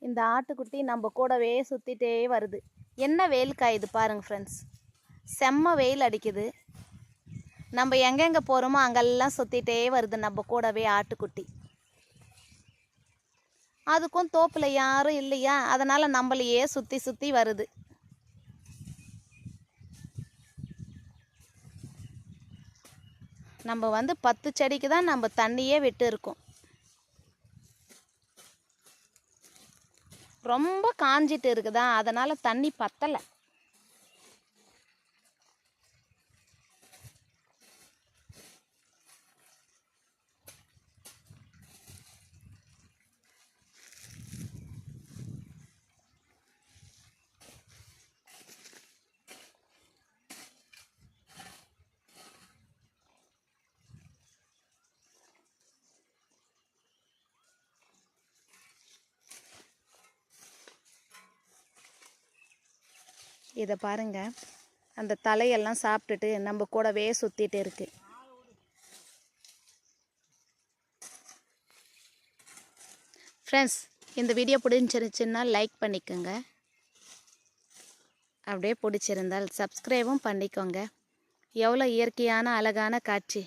இந்த ஆட்டுக்குட்டி நம்ம கூடவே சுற்றிட்டே வருது. என்ன வெயில் காயுது பாருங்கள் ஃப்ரெண்ட்ஸ், செம்ம வெயில் அடிக்குது. நம்ம எங்கெங்கே போகிறோமோ அங்கெல்லாம் சுற்றிட்டே வருது நம்ம கூடவே ஆட்டுக்குட்டி. அதுக்கும் தோப்பில் யாரும் இல்லையா, அதனால் நம்மளையே சுற்றி சுற்றி வருது. நம்ம 10 செடிக்கு தான் நம்ம தண்ணியே விட்டு இருக்கோம். ரொம்ப காஞ்சிட்டு இருக்குதா, அதனால் தண்ணி பத்தலை. இதை பாருங்க, அந்த தலையெல்லாம் சாப்பிட்டுட்டு நம்ம கூடவே சுற்றிட்டு இருக்கு. ஃப்ரெண்ட்ஸ், இந்த வீடியோ பிடிச்சிருந்துச்சுன்னா லைக் பண்ணிக்கோங்க. அப்படியே பிடிச்சிருந்தால் சப்ஸ்கிரைபும் பண்ணிக்கோங்க. எவ்வளோ இயற்கையான அழகான காட்சி!